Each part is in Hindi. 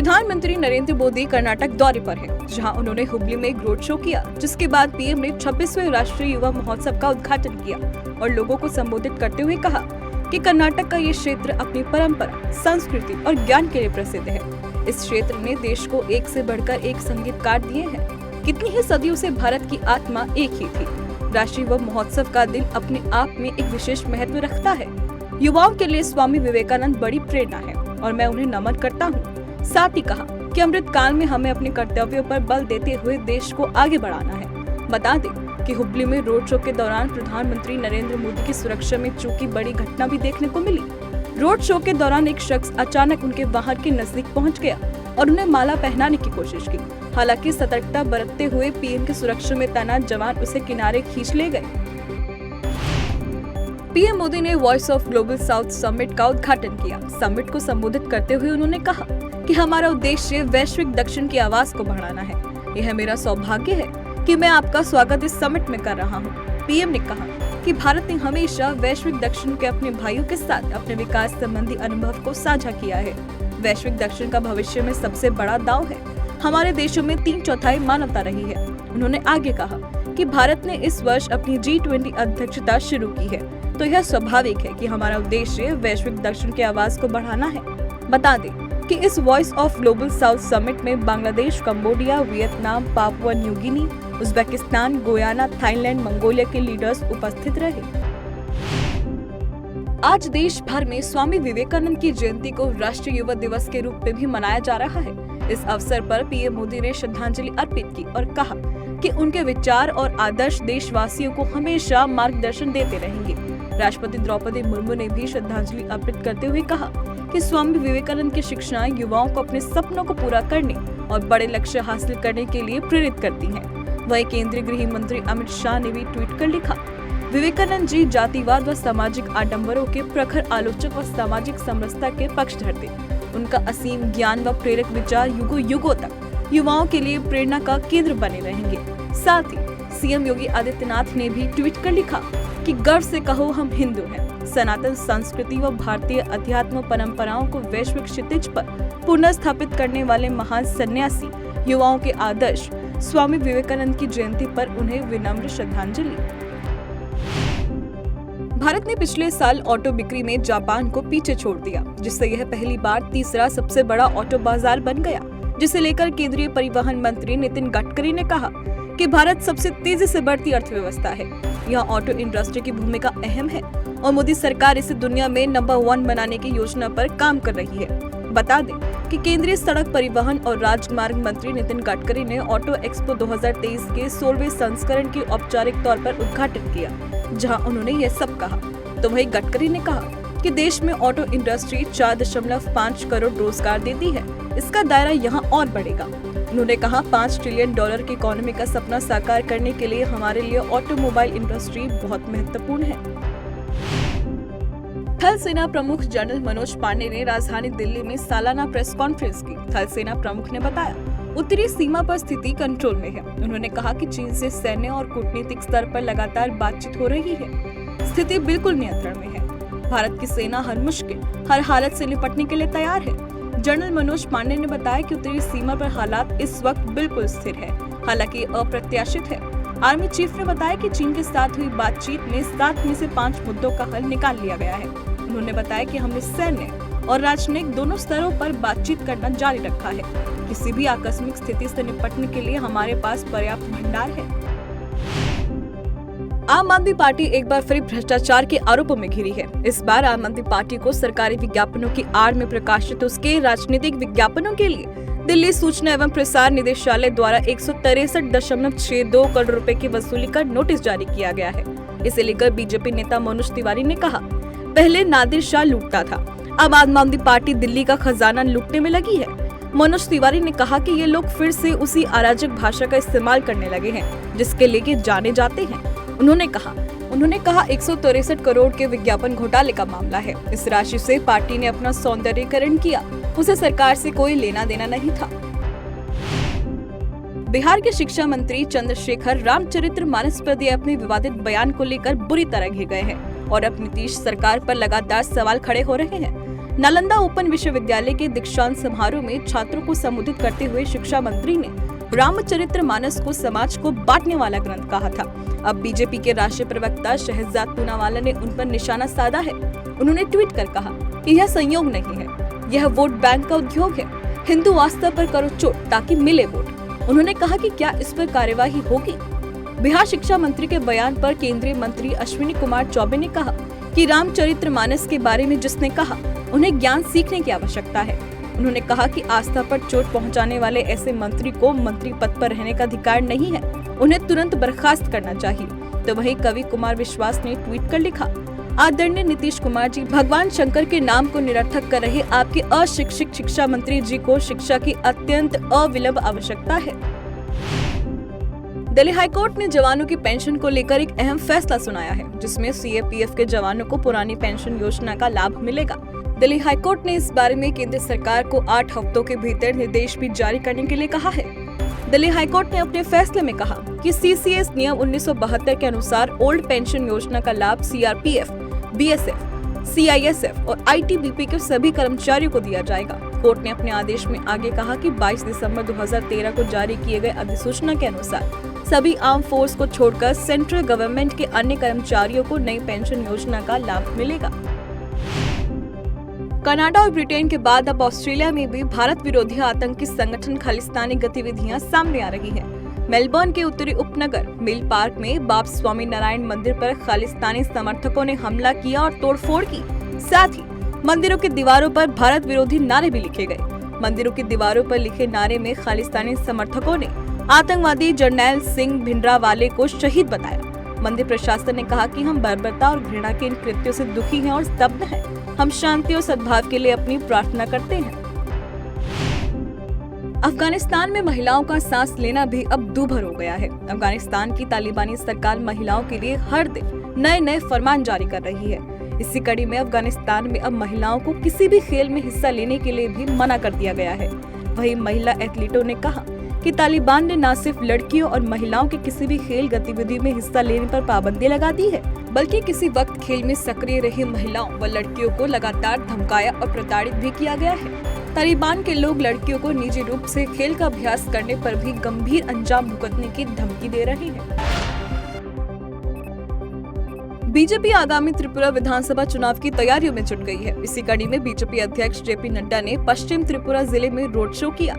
प्रधानमंत्री नरेंद्र मोदी कर्नाटक दौरे पर हैं, जहां उन्होंने हुबली में एक रोड शो किया, जिसके बाद पीएम ने 26वें राष्ट्रीय युवा महोत्सव का उद्घाटन किया और लोगों को संबोधित करते हुए कहा कि कर्नाटक का ये क्षेत्र अपनी परंपरा, संस्कृति और ज्ञान के लिए प्रसिद्ध है। इस क्षेत्र ने देश को एक से बढ़कर एक संगीतकार दिए हैं। कितनी ही सदियों से भारत की आत्मा एक ही थी। राष्ट्रीय युवा महोत्सव का दिन अपने आप में एक विशेष महत्व रखता है। युवाओं के लिए स्वामी विवेकानंद बड़ी प्रेरणा है और मैं उन्हें नमन करता हूँ। साथ ही कहा कि अमृत काल में हमें अपने कर्तव्यों पर बल देते हुए देश को आगे बढ़ाना है। बता दें कि हुबली में रोड शो के दौरान प्रधानमंत्री नरेंद्र मोदी की सुरक्षा में चूकी बड़ी घटना भी देखने को मिली। रोड शो के दौरान एक शख्स अचानक उनके वाहन के नजदीक पहुंच गया और उन्हें माला पहनाने की कोशिश की। हालांकि सतर्कता बरतते हुए पीएम की सुरक्षा में तैनात जवान उसे किनारे खींच ले गए। पीएम मोदी ने voice of Global South summit का उद्घाटन किया। समिट को संबोधित करते हुए उन्होंने कहा कि हमारा उद्देश्य वैश्विक दक्षिण की आवाज को बढ़ाना है। यह मेरा सौभाग्य है कि मैं आपका स्वागत इस समिट में कर रहा हूँ। पीएम ने कहा कि भारत ने हमेशा वैश्विक दक्षिण के अपने भाइयों के साथ अपने विकास संबंधी अनुभव को साझा किया है। वैश्विक दक्षिण का भविष्य में सबसे बड़ा दांव है। हमारे देशों में 3/4 मानवता रही है। उन्होंने आगे कहा कि भारत ने इस वर्ष अपनी G20 अध्यक्षता शुरू की है, तो यह स्वाभाविक है कि हमारा उद्देश्य वैश्विक दक्षिण की आवाज को बढ़ाना है। बता दें कि इस Voice of Global South Summit में Bangladesh, Cambodia, Vietnam, Papua New Guinea, Uzbekistan, Guyana, Thailand, Mongolia के लीडर्स उपस्थित रहे। आज देश भर में स्वामी विवेकानंद की जयंती को राष्ट्रीय युवा दिवस के रूप में भी मनाया जा रहा है। इस अवसर पर पीएम मोदी ने श्रद्धांजलि अर्पित की और कहा कि उनके विचार और आदर्श देशवासियों को हमेशा मार्गदर्शन देते रहेंगे। राष्ट्रपति द्रौपदी मुर्मू ने भी श्रद्धांजलि अर्पित करते हुए कहा कि स्वामी विवेकानंद की शिक्षाएं युवाओं को अपने सपनों को पूरा करने और बड़े लक्ष्य हासिल करने के लिए प्रेरित करती हैं। वहीं केंद्रीय गृह मंत्री अमित शाह ने भी ट्वीट कर लिखा, विवेकानंद जी जातिवाद व सामाजिक आडंबरों के प्रखर आलोचक व सामाजिक समरसता के पक्षधर थे। उनका असीम ज्ञान व प्रेरक विचार युगों युगों तक युवाओं के लिए प्रेरणा का केंद्र बने रहेंगे। साथ ही सीएम योगी आदित्यनाथ ने भी ट्वीट कर लिखा कि गर्व से कहो हम हिंदू हैं। सनातन संस्कृति व भारतीय अध्यात्म परंपराओं को वैश्विक क्षितिज पर पुनर्स्थापित करने वाले महान सन्यासी युवाओं के आदर्श स्वामी विवेकानंद की जयंती पर उन्हें विनम्र श्रद्धांजलि। भारत ने पिछले साल ऑटो बिक्री में जापान को पीछे छोड़ दिया, जिससे यह पहली बार तीसरा सबसे बड़ा ऑटो बाजार बन गया, जिसे लेकर केंद्रीय परिवहन मंत्री नितिन गडकरी ने कहा कि भारत सबसे तेजी से बढ़ती अर्थव्यवस्था है। यहाँ ऑटो इंडस्ट्री की भूमिका अहम है और मोदी सरकार इसे दुनिया में नंबर 1 बनाने की योजना पर काम कर रही है। बता दें कि केंद्रीय सड़क परिवहन और राजमार्ग मंत्री नितिन गडकरी ने ऑटो एक्सपो 2023 के 16वें संस्करण की औपचारिक तौर पर उद्घाटन किया, जहां उन्होंने यह सब कहा। तो वहीं गडकरी ने कहा कि देश में ऑटो इंडस्ट्री 4.5 करोड़ रोजगार देती है। इसका दायरा यहाँ और बढ़ेगा। उन्होंने कहा 5 ट्रिलियन डॉलर की इकोनॉमी का सपना साकार करने के लिए हमारे लिए ऑटोमोबाइल इंडस्ट्री बहुत महत्वपूर्ण है। थल सेना प्रमुख जनरल मनोज पांडे ने राजधानी दिल्ली में सालाना प्रेस कॉन्फ्रेंस की। थल सेना प्रमुख ने बताया, उत्तरी सीमा पर स्थिति कंट्रोल में है। उन्होंने कहा कि चीन से सैन्य और कूटनीतिक स्तर पर लगातार बातचीत हो रही है। स्थिति बिल्कुल नियंत्रण में है। भारत की सेना हर मुश्किल, हर हालत से निपटने के लिए तैयार है। जनरल मनोज पांडे ने बताया कि उत्तरी सीमा पर हालात इस वक्त बिल्कुल स्थिर है, हालांकि अप्रत्याशित है। आर्मी चीफ ने बताया कि चीन के साथ हुई बातचीत में 7 में से 5 मुद्दों का हल निकाल लिया गया है। उन्होंने बताया कि हमने सैन्य और राजनयिक दोनों स्तरों पर बातचीत करना जारी रखा है। किसी भी आकस्मिक स्थिति से निपटने के लिए हमारे पास पर्याप्त भंडार है। आम आदमी पार्टी एक बार फिर भ्रष्टाचार के आरोपों में घिरी है। इस बार आम आदमी पार्टी को सरकारी विज्ञापनों की आड़ में प्रकाशित उसके राजनीतिक विज्ञापनों के लिए दिल्ली सूचना एवं प्रसार निदेशालय द्वारा 163.62 करोड़ रुपए की वसूली का नोटिस जारी किया गया है। इसे लेकर बीजेपी नेता मनोज तिवारी ने कहा, पहले नादिर शाह लूटता था, अब आम आदमी पार्टी दिल्ली का खजाना लूटने में लगी है। मनोज तिवारी ने कहा कि ये लोग फिर से उसी अराजक भाषा का इस्तेमाल करने लगे हैं, जिसके लेके जाने जाते हैं। उन्होंने कहा 163 करोड़ के विज्ञापन घोटाले का मामला है। इस राशि से पार्टी ने अपना सौंदर्यीकरण किया, उसे सरकार से कोई लेना देना नहीं था। बिहार के शिक्षा मंत्री चंद्रशेखर रामचरितमानस पर दिए अपने विवादित बयान को लेकर बुरी तरह घिर गए हैं और अब नीतीश सरकार पर लगातार सवाल खड़े हो रहे हैं। नालंदा ओपन विश्वविद्यालय के दीक्षांत समारोह में छात्रों को संबोधित करते हुए शिक्षा मंत्री ने रामचरितमानस को समाज को बांटने वाला ग्रंथ कहा था। अब बीजेपी के राष्ट्रीय प्रवक्ता शहजाद पूनावाला ने उन पर निशाना साधा है। उन्होंने ट्वीट कर कहा कि यह संयोग नहीं है, यह वोट बैंक का उद्योग है। हिंदू आस्था पर करो चोट ताकि मिले वोट। उन्होंने कहा कि क्या इस पर कार्यवाही होगी। बिहार शिक्षा मंत्री के बयान पर केंद्रीय मंत्री अश्विनी कुमार चौबे ने कहा कि रामचरितमानस के बारे में जिसने कहा उन्हें ज्ञान सीखने की आवश्यकता है। उन्होंने कहा कि आस्था पर चोट पहुंचाने वाले ऐसे मंत्री को मंत्री पद पर रहने का अधिकार नहीं है, उन्हें तुरंत बर्खास्त करना चाहिए। तो वहीं कवि कुमार विश्वास ने ट्वीट कर लिखा, आदरणीय नीतीश कुमार जी, भगवान शंकर के नाम को निरर्थक कर रहे आपके अशिक्षित शिक्षा मंत्री जी को शिक्षा की अत्यंत अविलंब आवश्यकता है। दिल्ली हाईकोर्ट ने जवानों की पेंशन को लेकर एक अहम फैसला सुनाया है, जिसमें सीएपीएफ के जवानों को पुरानी पेंशन योजना का लाभ मिलेगा। दिल्ली हाईकोर्ट ने इस बारे में केंद्र सरकार को 8 हफ्तों के भीतर निर्देश भी जारी करने के लिए कहा है। दिल्ली हाईकोर्ट ने अपने फैसले में कहा कि सीसीएस नियम 1972 के अनुसार ओल्ड पेंशन योजना का लाभ सीआरपीएफ, बीएसएफ, सीआईएसएफ और आईटीबीपी के सभी कर्मचारियों को दिया जाएगा। कोर्ट ने अपने आदेश में आगे कहा कि 22 दिसंबर 2013 को जारी किए गए अधिसूचना के अनुसार सभी आर्म फोर्स को छोड़कर सेंट्रल गवर्नमेंट के अन्य कर्मचारियों को नई पेंशन योजना का लाभ मिलेगा। कनाडा और ब्रिटेन के बाद अब ऑस्ट्रेलिया में भी भारत विरोधी आतंकी संगठन खालिस्तानी गतिविधियां सामने आ रही हैं। मेलबर्न के उत्तरी उपनगर मिल पार्क में बाप स्वामी नारायण मंदिर पर खालिस्तानी समर्थकों ने हमला किया और तोड़फोड़ की। साथ ही मंदिरों की दीवारों पर भारत विरोधी नारे भी लिखे गए। मंदिरों की दीवारों पर लिखे नारे में खालिस्तानी समर्थकों ने आतंकवादी जरनैल सिंह भिंडरावाले को शहीद बताया। मंदिर प्रशासन ने कहा कि हम बर्बरता और घृणा के इन कृत्यों से दुखी हैं और स्तब्ध हैं। हम शांति और सद्भाव के लिए अपनी प्रार्थना करते हैं। अफगानिस्तान में महिलाओं का सांस लेना भी अब दूभर हो गया है। अफगानिस्तान की तालिबानी सरकार महिलाओं के लिए हर दिन नए फरमान जारी कर रही है। इसी कड़ी में अफगानिस्तान में अब महिलाओं को किसी भी खेल में हिस्सा लेने के लिए भी मना कर दिया गया है। वहीं महिला एथलीटों ने कहा कि तालिबान ने न सिर्फ लड़कियों और महिलाओं के किसी भी खेल गतिविधि में हिस्सा लेने पर पाबंदी लगा दी है, बल्कि किसी वक्त खेल में सक्रिय रही महिलाओं व लड़कियों को लगातार धमकाया और प्रताड़ित भी किया गया है। तालिबान के लोग लड़कियों को निजी रूप से खेल का अभ्यास करने पर भी गंभीर अंजाम भुगतने की धमकी दे रही है। बीजेपी आगामी त्रिपुरा विधानसभा चुनाव की तैयारियों में जुट गई है। इसी कड़ी में बीजेपी अध्यक्ष जेपी नड्डा ने पश्चिम त्रिपुरा जिले में रोड शो किया।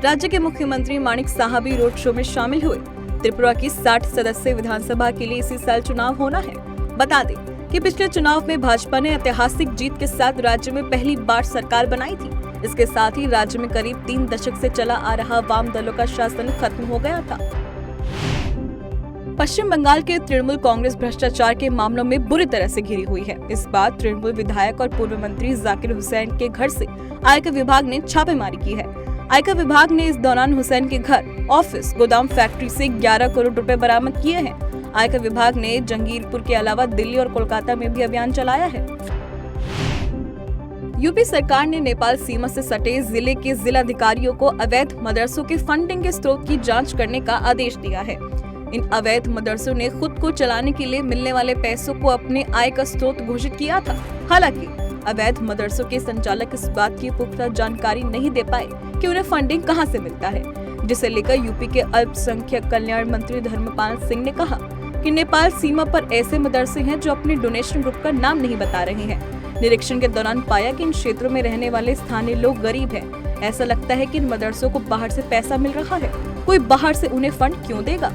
राज्य के मुख्यमंत्री माणिक साहा भी रोड शो में शामिल हुए। त्रिपुरा की 60 सदस्यीय विधानसभा के लिए इसी साल चुनाव होना है। बता दें कि पिछले चुनाव में भाजपा ने ऐतिहासिक जीत के साथ राज्य में पहली बार सरकार बनाई थी। इसके साथ ही राज्य में करीब 3 दशक से चला आ रहा वाम दलों का शासन खत्म हो गया था। पश्चिम बंगाल के तृणमूल कांग्रेस भ्रष्टाचार के मामलों में बुरी तरह से घिरी हुई है। इस बार तृणमूल विधायक और पूर्व मंत्री जाकिर हुसैन के घर से आयकर विभाग ने छापेमारी की है। आयकर विभाग ने इस दौरान हुसैन के घर, ऑफिस, गोदाम, फैक्ट्री से 11 करोड़ रुपए बरामद किए हैं। आयकर विभाग ने जंगीरपुर के अलावा दिल्ली और कोलकाता में भी अभियान चलाया है। यूपी सरकार ने नेपाल सीमा से सटे जिले के जिलाधिकारियों को अवैध मदरसों के फंडिंग के स्रोत की जांच करने का आदेश दिया है। इन अवैध मदरसों ने खुद को चलाने के लिए मिलने वाले पैसों को अपने आय का स्रोत घोषित किया था। हालांकि अवैध मदरसों के संचालक इस बात की पुख्ता जानकारी नहीं दे पाए कि उन्हें फंडिंग कहां से मिलता है, जिसे लेकर यूपी के अल्पसंख्यक कल्याण मंत्री धर्मपाल सिंह ने कहा कि नेपाल सीमा पर ऐसे मदरसे हैं जो अपने डोनेशन ग्रुप का नाम नहीं बता रहे हैं। निरीक्षण के दौरान पाया कि इन क्षेत्रों में रहने वाले स्थानीय लोग गरीब हैं। ऐसा लगता है कि इन मदरसों को बाहर से पैसा मिल रहा है, कोई बाहर से उन्हें फंड क्यों देगा।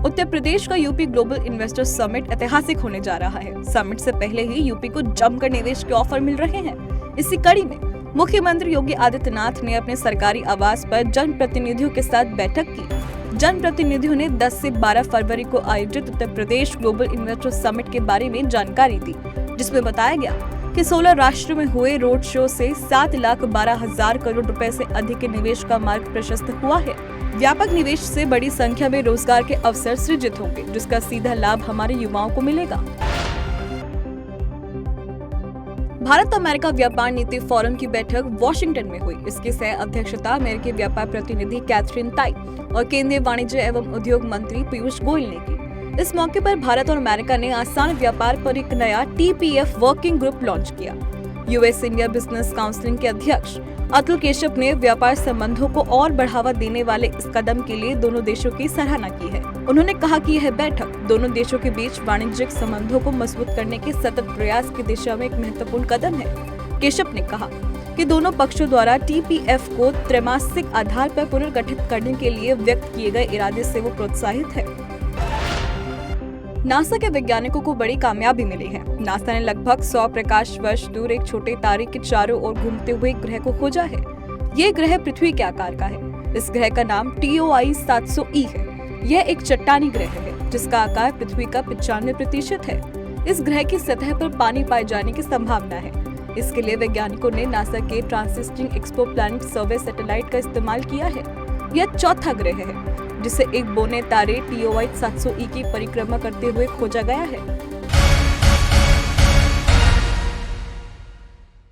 उत्तर प्रदेश का यूपी ग्लोबल इन्वेस्टर समिट ऐतिहासिक होने जा रहा है। समिट से पहले ही यूपी को जमकर निवेश के ऑफर मिल रहे हैं। इसी कड़ी में मुख्यमंत्री योगी आदित्यनाथ ने अपने सरकारी आवास पर जनप्रतिनिधियों के साथ बैठक की। जनप्रतिनिधियों ने 10 से 12 फरवरी को आयोजित Uttar Pradesh global investor summit के बारे में जानकारी दी, जिसमें बताया गया कि 16 राष्ट्रों में हुए रोड शो से 7,12,000 करोड़ रुपए से अधिक के निवेश का मार्ग प्रशस्त हुआ है। व्यापक निवेश से बड़ी संख्या में रोजगार के अवसर सृजित होंगे, जिसका सीधा लाभ हमारे युवाओं को मिलेगा। भारत अमेरिका व्यापार नीति फोरम की बैठक वॉशिंगटन में हुई। इसकी सह अध्यक्षता अमेरिकी व्यापार प्रतिनिधि कैथरीन ताई और केंद्रीय वाणिज्य एवं उद्योग मंत्री पीयूष गोयल ने की। इस मौके पर भारत और अमेरिका ने आसान व्यापार पर एक नया TPF वर्किंग ग्रुप लॉन्च किया। यूएस इंडिया बिजनेस काउंसिल के अध्यक्ष अतुल केशप ने व्यापार संबंधों को और बढ़ावा देने वाले इस कदम के लिए दोनों देशों की सराहना की है। उन्होंने कहा कि यह बैठक दोनों देशों के बीच वाणिज्यिक संबंधों को मजबूत करने के सतत प्रयास की दिशा में एक महत्वपूर्ण कदम है। केशप ने कहा कि दोनों पक्षों द्वारा टीपीएफ को त्रैमासिक आधार पर पुनर्गठित करने के लिए व्यक्त किए गए इरादे से वो प्रोत्साहित है। नासा के वैज्ञानिकों को बड़ी कामयाबी मिली है। नासा ने लगभग 100 प्रकाश वर्ष दूर एक छोटे तारे के चारों ओर घूमते हुए एक ग्रह को खोजा है। ये ग्रह पृथ्वी के आकार का है। इस ग्रह का नाम TOI 700e है। यह एक चट्टानी ग्रह है जिसका आकार पृथ्वी का 95% है। इस ग्रह की सतह पर पानी पाए जाने की संभावना है। इसके लिए वैज्ञानिकों ने नासा के ट्रांसिस्टिंग एक्सोप्लैनेट सर्वे सैटेलाइट का इस्तेमाल किया है। यह चौथा ग्रह है जिसे एक बोने तारे TOI 700e की परिक्रमा करते हुए खोजा गया है।